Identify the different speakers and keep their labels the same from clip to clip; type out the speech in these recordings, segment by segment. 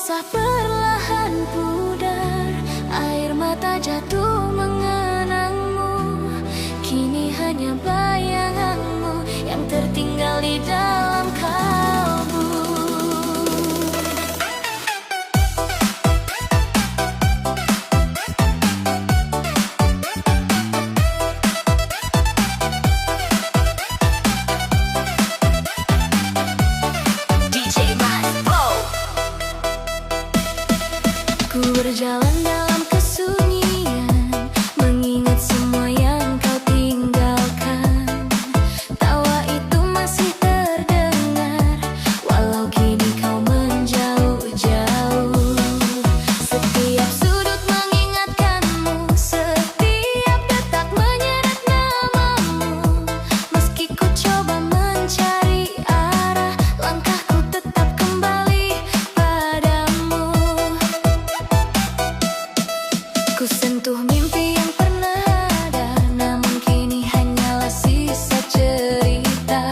Speaker 1: Kisah perlahan pudar, air mata jatuh mengenangmu. Kini hanya bayanganmu yang tertinggal di dalam kalbu. Ku berjalan dalam kesunyian, mengingat semua yang kau tinggalkan. Tawa itu masih terdengar, walau kini kau menjauh-jauh. Setiap sudut mengingatkanmu, setiap detak menyeret namamu. Meski ku coba mencari arah, langkahku tetap kembali padamu. Ku sentuh mimpi yang pernah ada, namun kini hanyalah sisa cerita.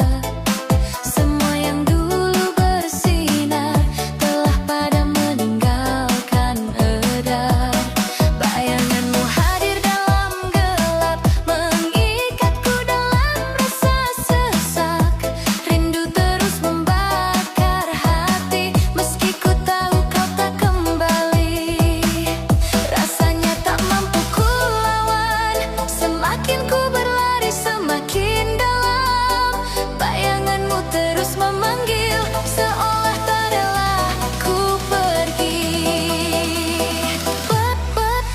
Speaker 1: Semua yang dulu bersinar telah pada meninggalkan edar. Bayanganmu hadir dalam gelap, mengikatku dalam rasa sesak. Rindu terus membakar hati, meski ku tahu kau tak kembali. Rasanya tak mampu ku lawan, semakin ku berlari semakin dalam. Bayanganmu terus memanggil, seolah tak rela ku pergi.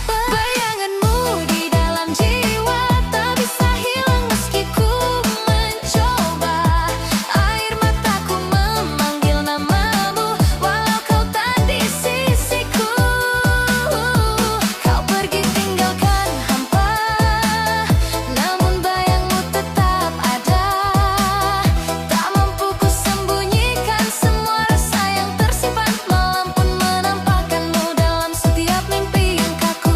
Speaker 1: Bayanganmu di dalam jiwa tak bisa hilang meski ku mencoba. Air mataku memanggil namamu, walau kau tak di sisiku. Kau pergi tinggalkan hampa, namun bayangmu tetap ada. Tak mampu ku sembunyikan semua rasa yang tersimpan, malam pun menampakkanmu dalam setiap mimpi yang kaku.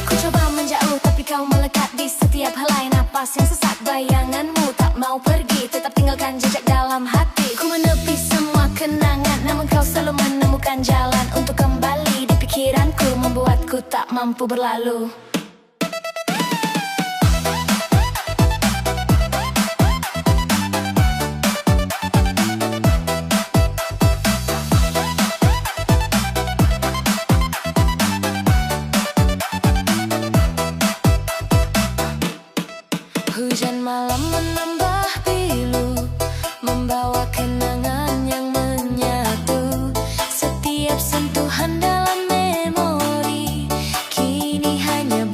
Speaker 1: Ku coba menjauh tapi kau melekat di setiap helai napas yang sesak. Bayanganmu tak mau pergi, tetap tinggalkan jejak dalam hati. Ku menepi semua kenangan, namun kau selalu menemukan jalan untuk kembali di pikiranku, membuatku tak mampu berlalu. Hujan malam menambah pilu, membawa kenangan yang menyatu. Setiap sentuhan dalam memori kini hanya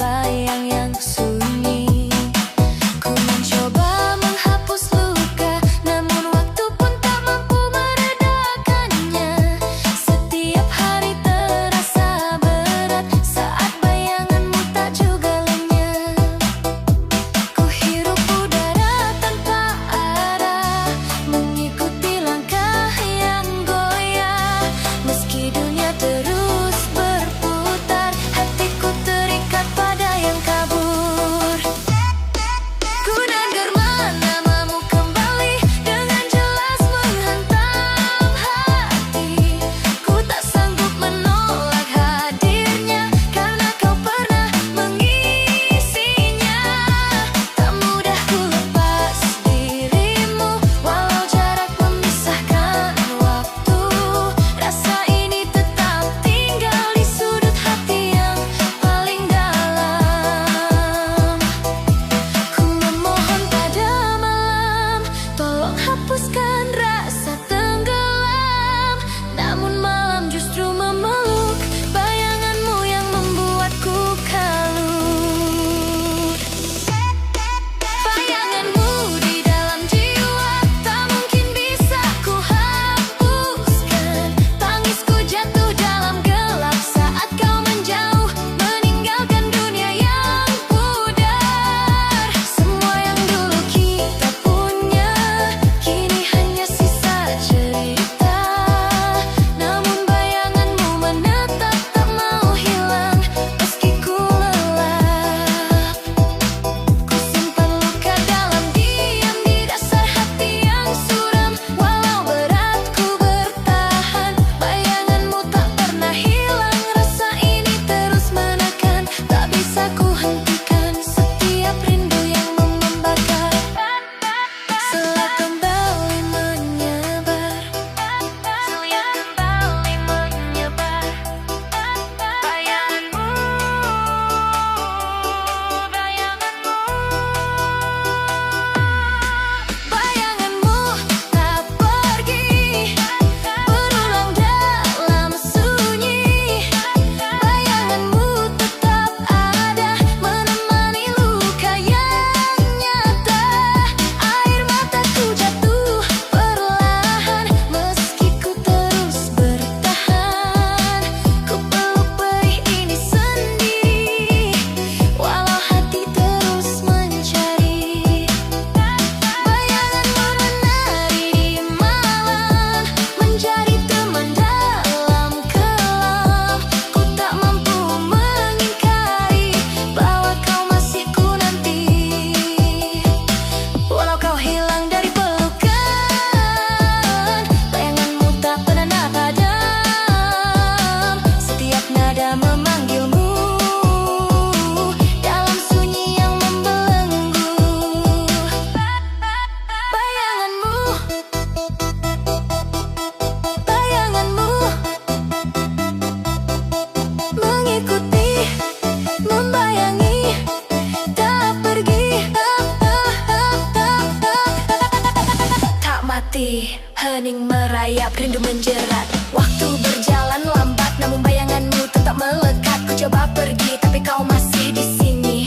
Speaker 1: hening merayap, rindu menjerat. Waktu berjalan lambat, namun bayanganmu tetap melekat. Ku coba pergi, tapi kau masih di sini.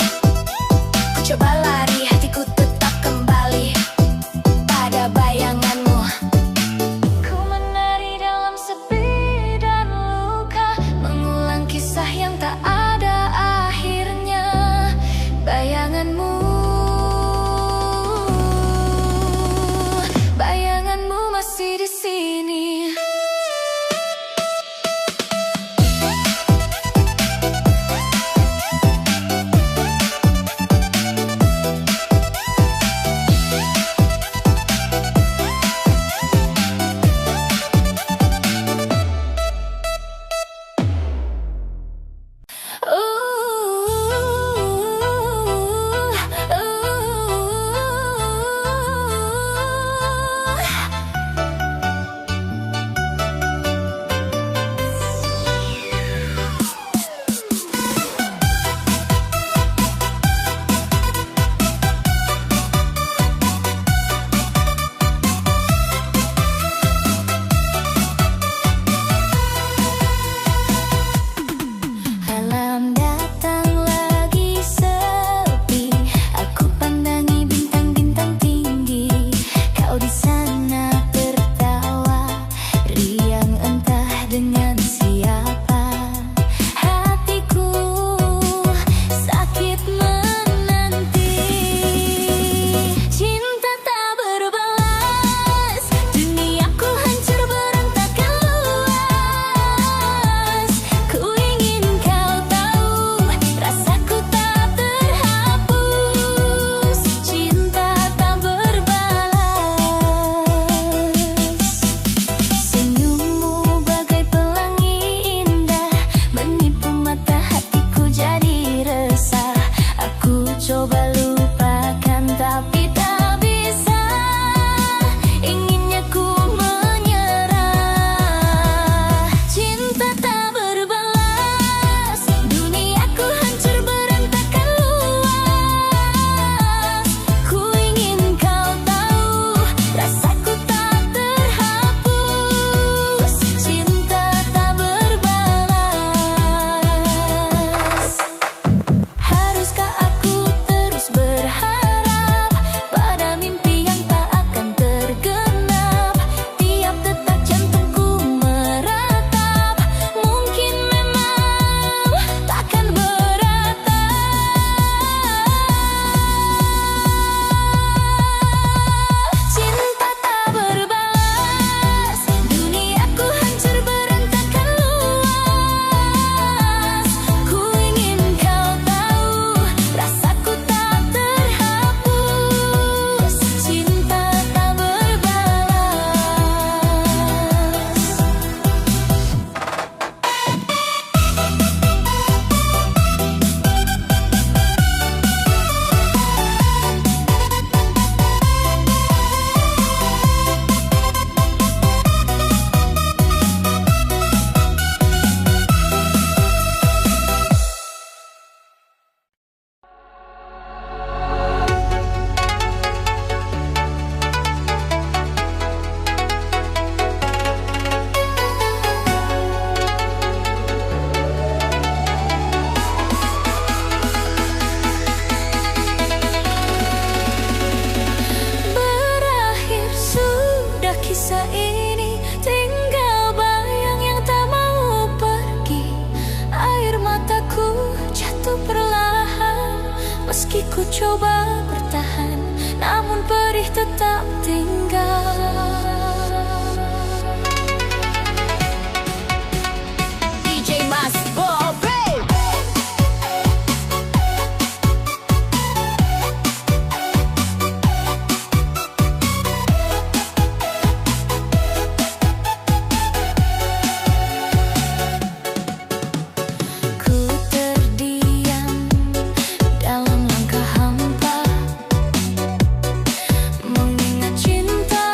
Speaker 1: Ku coba lari, hatiku tetap kembali pada bayanganmu. Ku menari dalam sepi dan luka, mengulang kisah yang tak ada akhirnya. Bayanganmu, bayanganmu masih di sini.
Speaker 2: Meski ku coba bertahan, namun perih tetap tinggal.
Speaker 1: DJ Mas Bobe.
Speaker 2: Ku terdiam dalam langkah hampa, mengingat cinta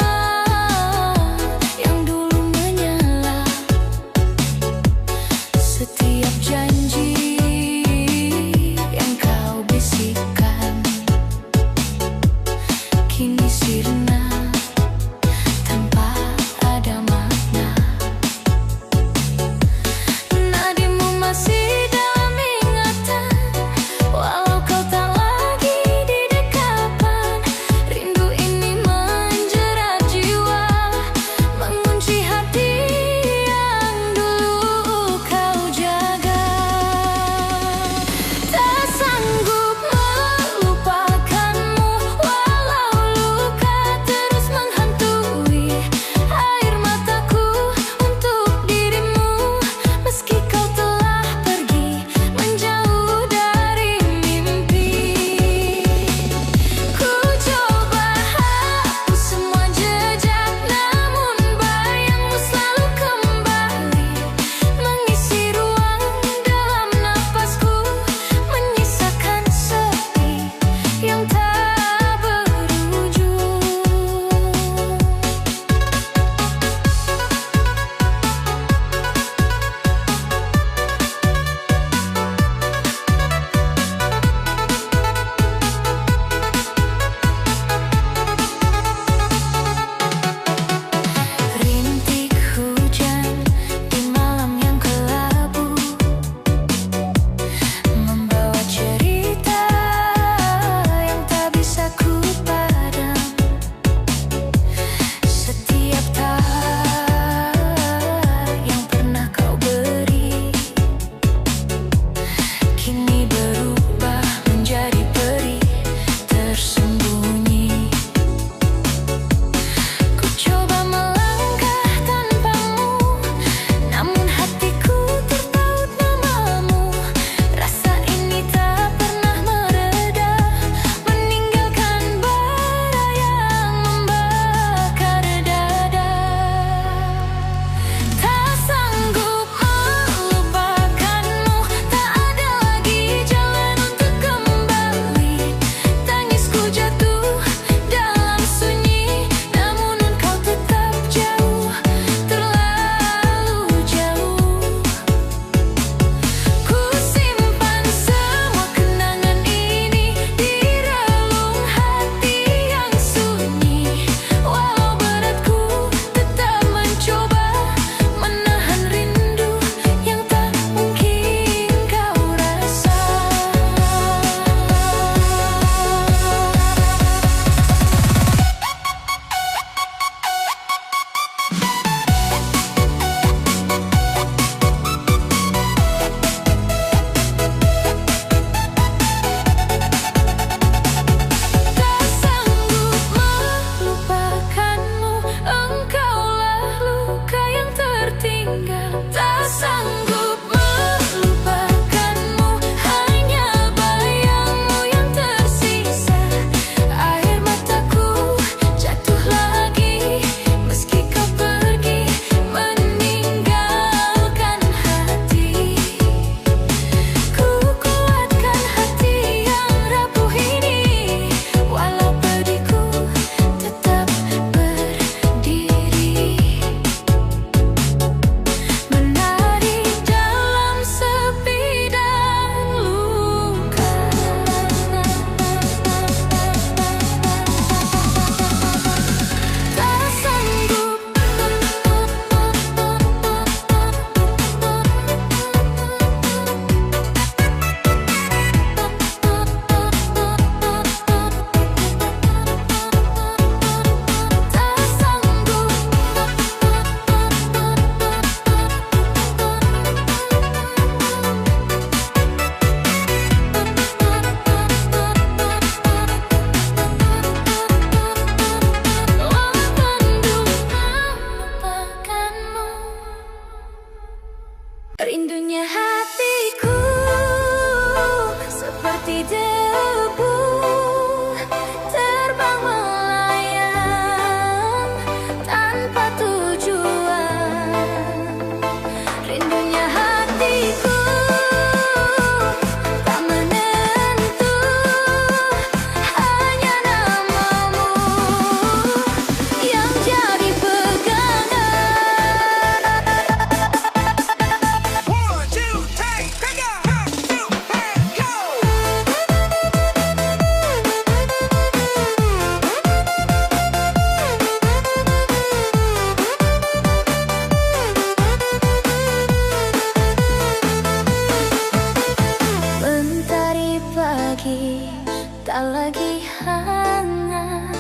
Speaker 2: tak lagi hangat.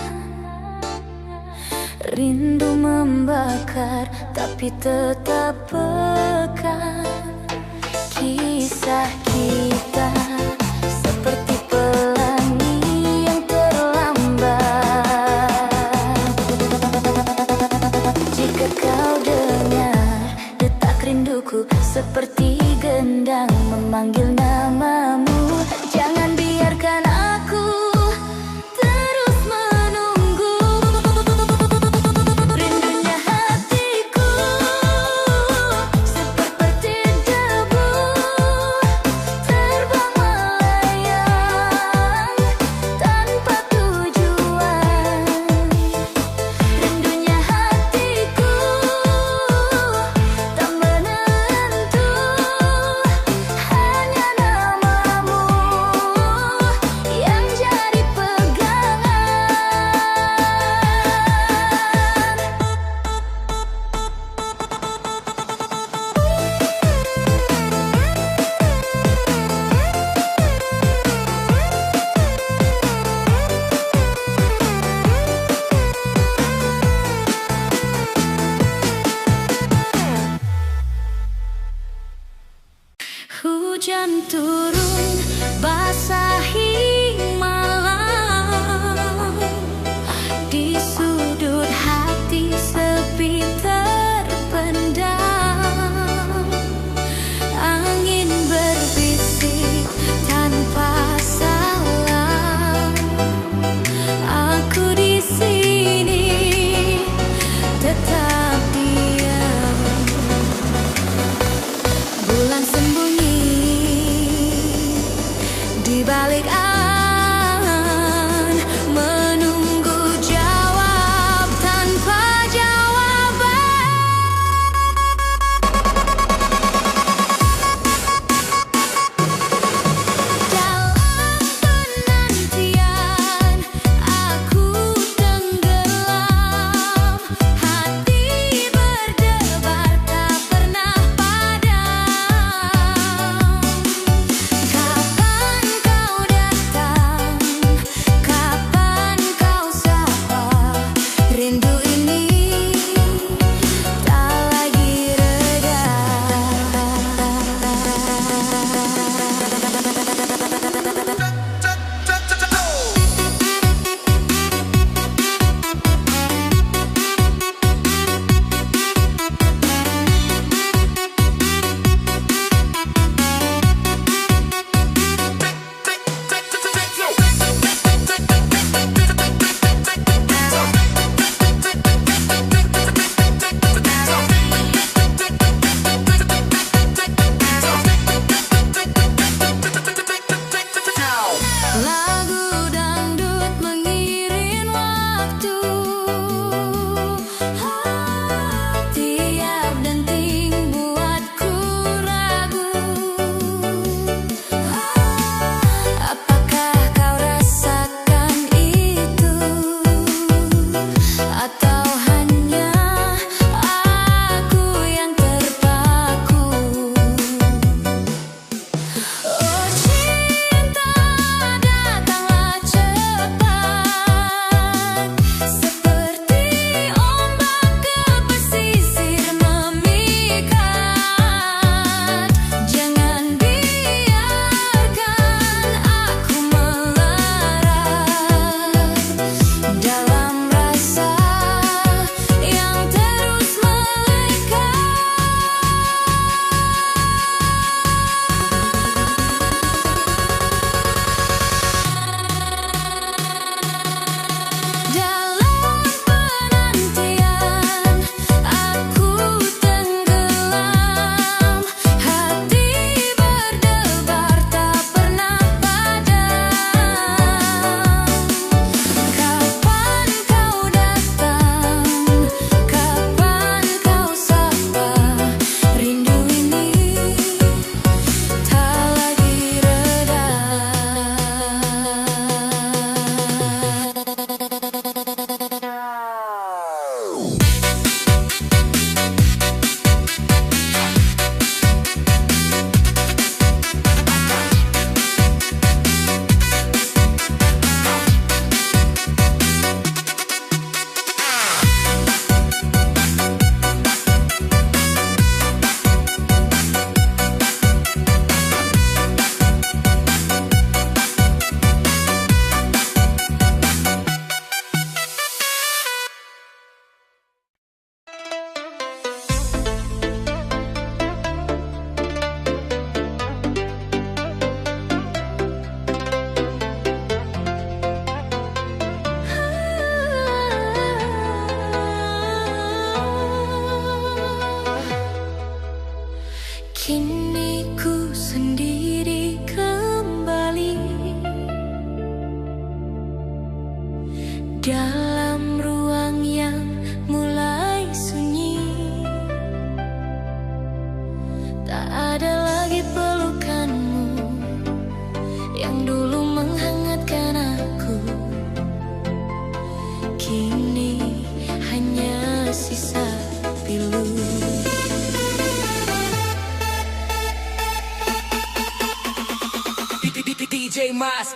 Speaker 2: Rindu membakar tapi tetap pekat. Kisah kita seperti pelangi yang terlambat. Jika kau dengar detak rinduku seperti gendang memanggil namamu, jangan biarkan aku terus menunggu. Rindunya hatiku seperti debu terbang melayang tanpa tujuan. Rindunya hatiku tak menentu, hanya namamu yang jadi pegangan. Hujan turun basahi malam, di sudut hati sepi terpendam. Angin berbisik tanpa salam, aku di sini tetap diam. Bulan sembunyi di balik angan, menunggu jawab tanpa jawaban. Dalam penantian aku tenggelam, hati berdebar tak pernah padam. Kapan kau datang, kapan kau sapa, rindu ini tak lagi reda. Lagu dangdut mengiring waktu, tiap denting buatku ragu. Apakah kau rasakan itu, atau hanya aku yang terpaku? Oh cinta, datanglah dalam ruang yang mulai sunyi. Tak ada lagi pelukanmu yang dulu menghangatkan aku. Kini hanya sisa pilu.
Speaker 3: DJ Mas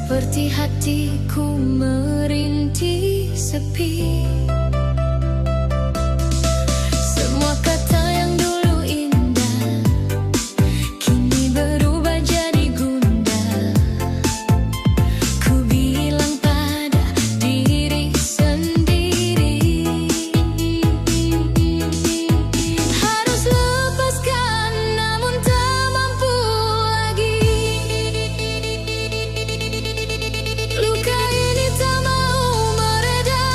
Speaker 2: seperti hatiku merintih sepi. Semua kata yang dulu indah kini berubah jadi gundah. Ku bilang pada diri sendiri, harus lepaskan namun tak mampu lagi. Luka ini tak mau mereda.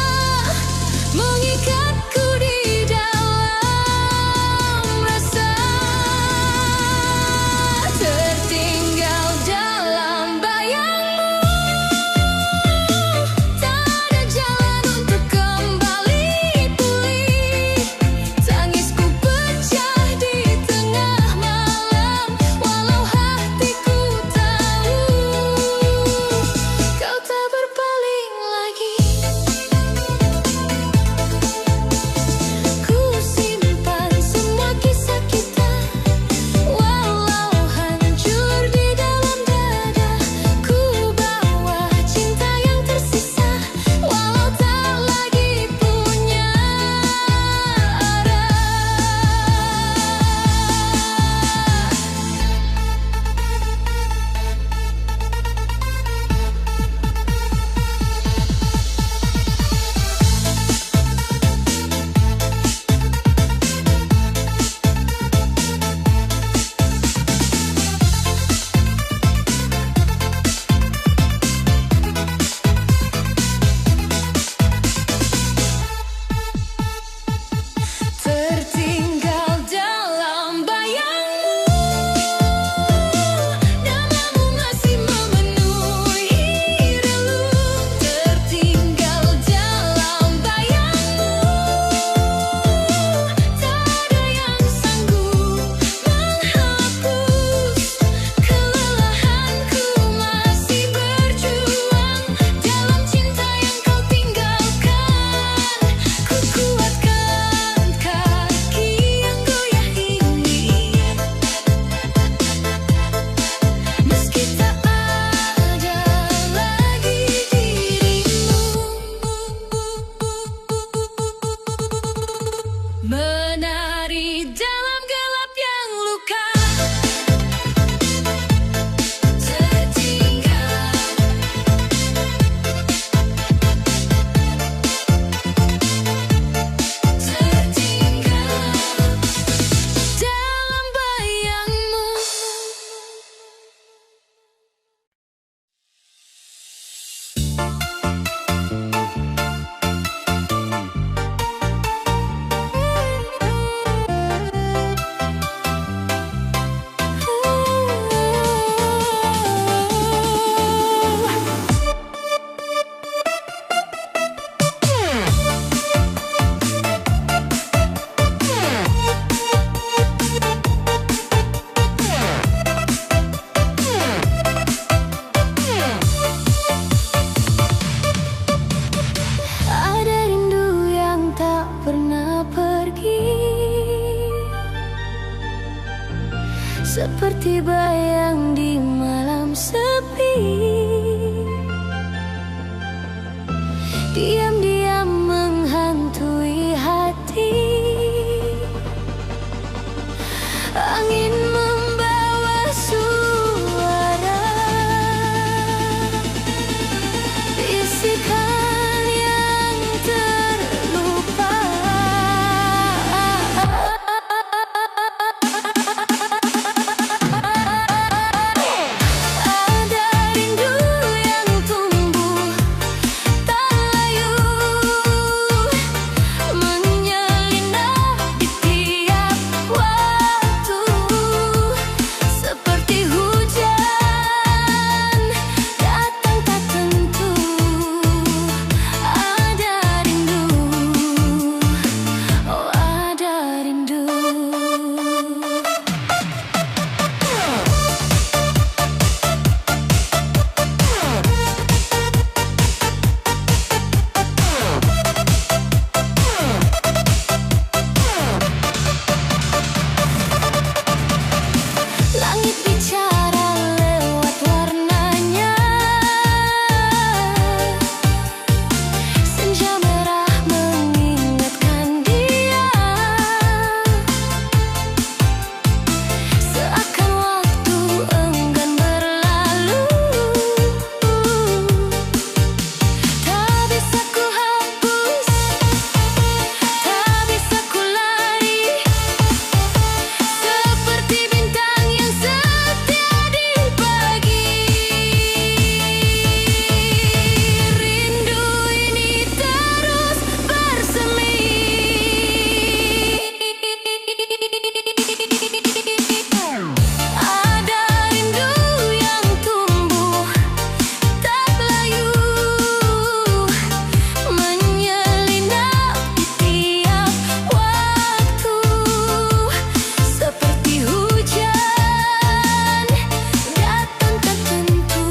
Speaker 2: seperti bayang di malam sepi. Diam-diam menghantui hati. Angin membawa suara bisikan yang terlupa. Ada rindu yang tumbuh tak layu, menyelinap di tiap waktu, seperti hujan datang tak tentu. Ada rindu, oh ada rindu. Langit bicara lewat warnanya, senja merah mengingatkan dia. Seakan waktu enggan berlalu, tak bisa ku hapus, tak bisa ku lari, seperti bintang yang setia di pagi. Rindu ini terus bersemi. Ada rindu yang tumbuh tak layu, menyelinap di tiap waktu, seperti hujan datang tak tentu.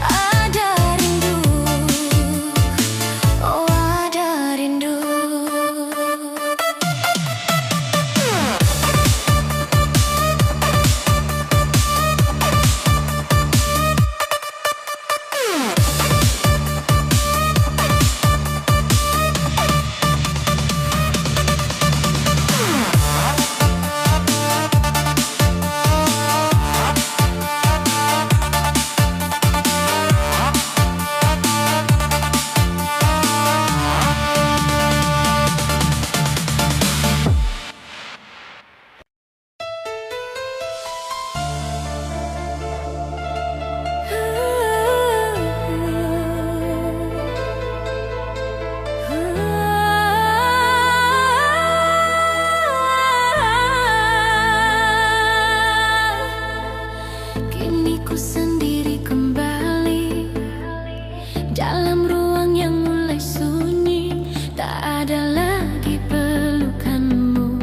Speaker 2: Ada rindu, oh ada rindu. Kini ku sendiri kembali dalam ruang yang mulai sunyi. Tak ada lagi pelukanmu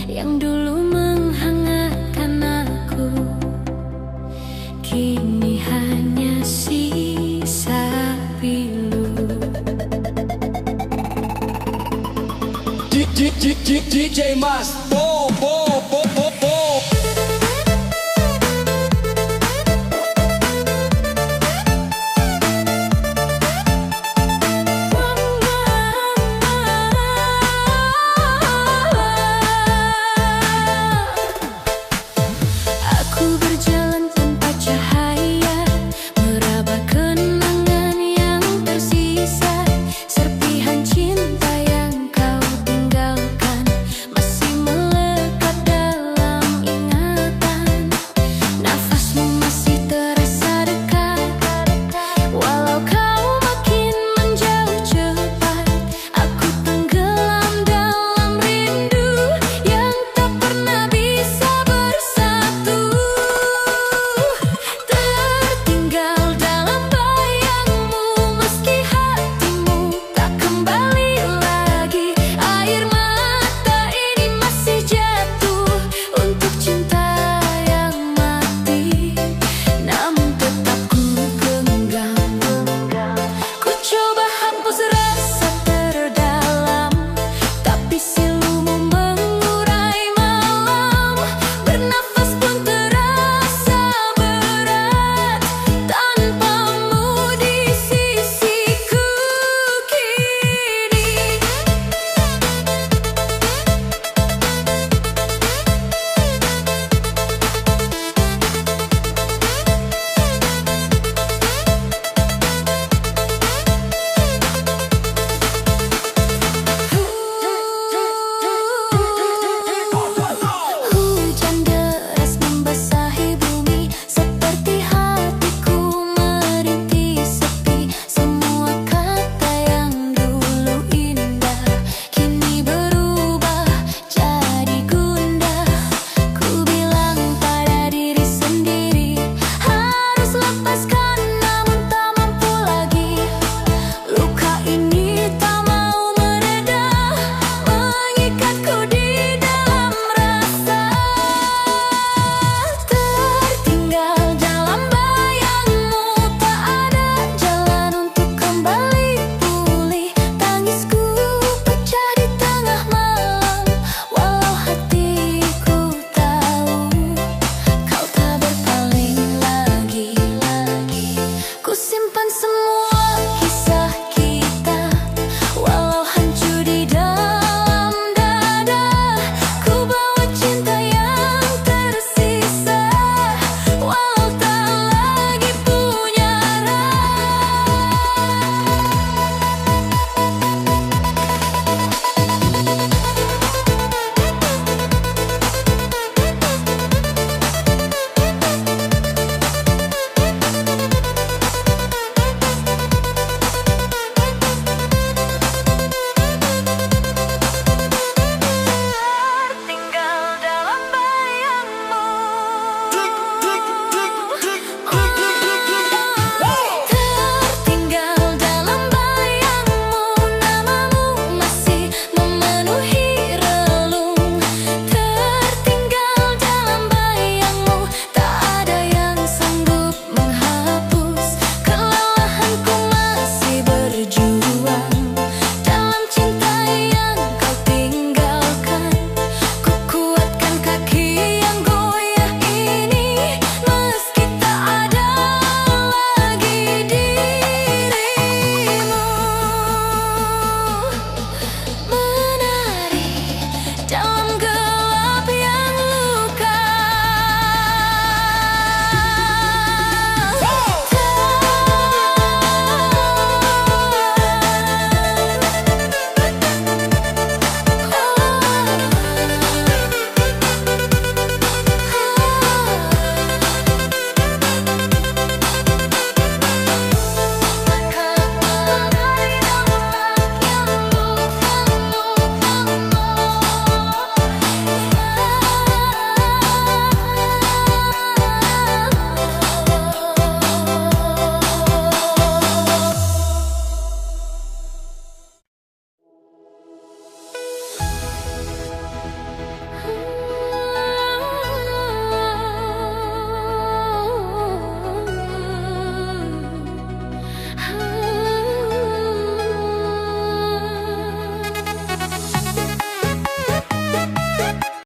Speaker 2: yang dulu menghangatkan aku. Kini hanya sisa pilu.
Speaker 3: DJ Mas